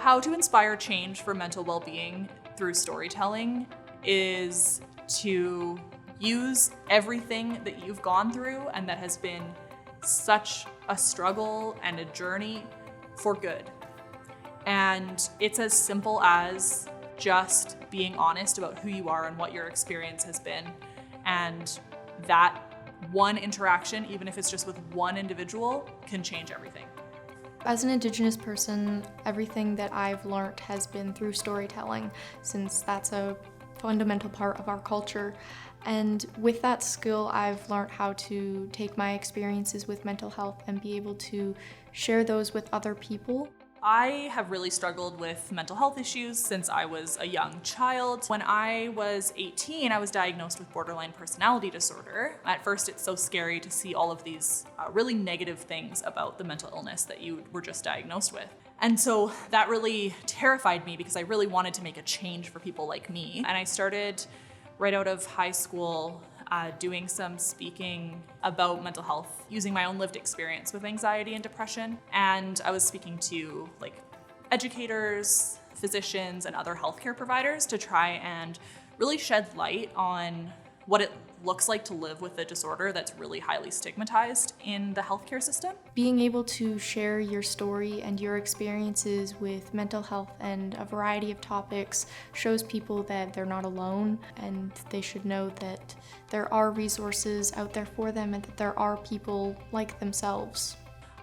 How to inspire change for mental well-being through storytelling is to use everything that you've gone through and that has been such a struggle and a journey for good. And it's as simple as just being honest about who you are and what your experience has been. And that one interaction, even if it's just with one individual, can change everything. As an Indigenous person, everything that I've learned has been through storytelling, since that's a fundamental part of our culture. And with that skill, I've learned how to take my experiences with mental health and be able to share those with other people. I have really struggled with mental health issues since I was a young child. When I was 18, I was diagnosed with borderline personality disorder. At first, it's so scary to see all of these really negative things about the mental illness that you were just diagnosed with. And so that really terrified me because I really wanted to make a change for people like me. And I started right out of high school doing some speaking about mental health using my own lived experience with anxiety and depression. And I was speaking to educators, physicians, and other healthcare providers to try and really shed light on what it looks like to live with a disorder that's really highly stigmatized in the healthcare system. Being able to share your story and your experiences with mental health and a variety of topics shows people that they're not alone, and they should know that there are resources out there for them and that there are people like themselves.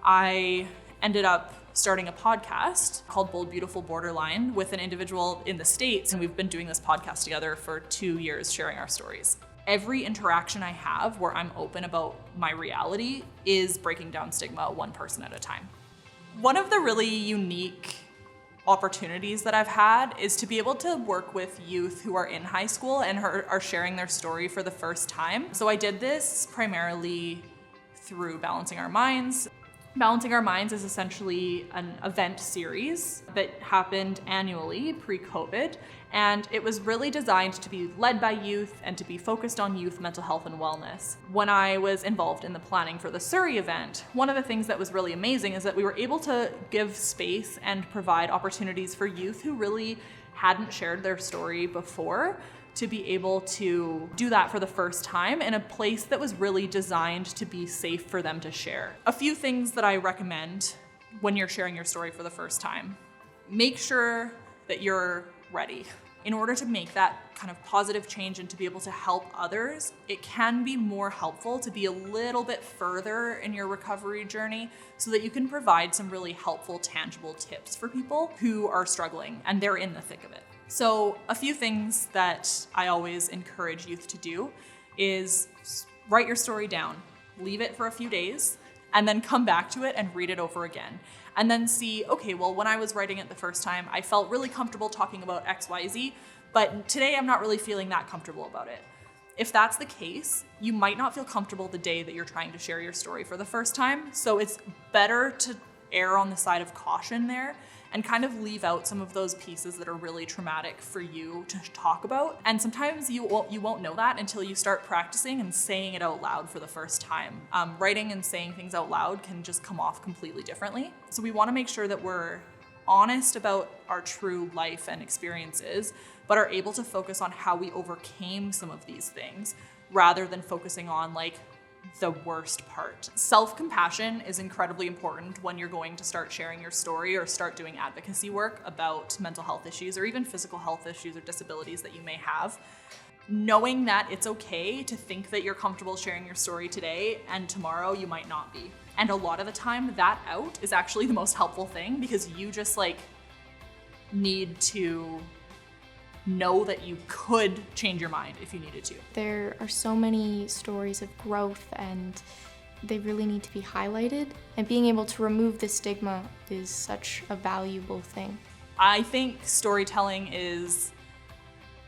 I ended up starting a podcast called Bold Beautiful Borderline with an individual in the States, and we've been doing this podcast together for 2 years, sharing our stories. Every interaction I have where I'm open about my reality is breaking down stigma one person at a time. One of the really unique opportunities that I've had is to be able to work with youth who are in high school and are sharing their story for the first time. So I did this primarily through Balancing Our Minds. Balancing Our Minds is essentially an event series that happened annually pre-COVID, and it was really designed to be led by youth and to be focused on youth mental health and wellness. When I was involved in the planning for the Surrey event, one of the things that was really amazing is that we were able to give space and provide opportunities for youth who really hadn't shared their story before to be able to do that for the first time in a place that was really designed to be safe for them to share. A few things that I recommend when you're sharing your story for the first time. Make sure that you're ready. In order to make that kind of positive change and to be able to help others, it can be more helpful to be a little bit further in your recovery journey so that you can provide some really helpful, tangible tips for people who are struggling and they're in the thick of it. So a few things that I always encourage youth to do is write your story down, leave it for a few days, and then come back to it and read it over again. And then see, okay, well, when I was writing it the first time, I felt really comfortable talking about XYZ, but today I'm not really feeling that comfortable about it. If that's the case, you might not feel comfortable the day that you're trying to share your story for the first time. So it's better to err on the side of caution there and kind of leave out some of those pieces that are really traumatic for you to talk about. And sometimes you won't know that until you start practicing and saying it out loud for the first time. Writing and saying things out loud can just come off completely differently. So we want to make sure that we're honest about our true life and experiences, but are able to focus on how we overcame some of these things rather than focusing on the worst part. Self-compassion is incredibly important when you're going to start sharing your story or start doing advocacy work about mental health issues or even physical health issues or disabilities that you may have. Knowing that it's okay to think that you're comfortable sharing your story today and tomorrow you might not be. And a lot of the time that out is actually the most helpful thing because you just need to know that you could change your mind if you needed to. There are so many stories of growth and they really need to be highlighted, and being able to remove the stigma is such a valuable thing. I think storytelling is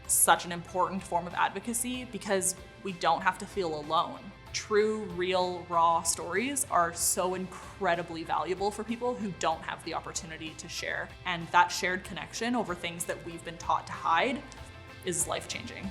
such an important form of advocacy because we don't have to feel alone. True, real, raw stories are so incredibly valuable for people who don't have the opportunity to share. And that shared connection over things that we've been taught to hide is life-changing.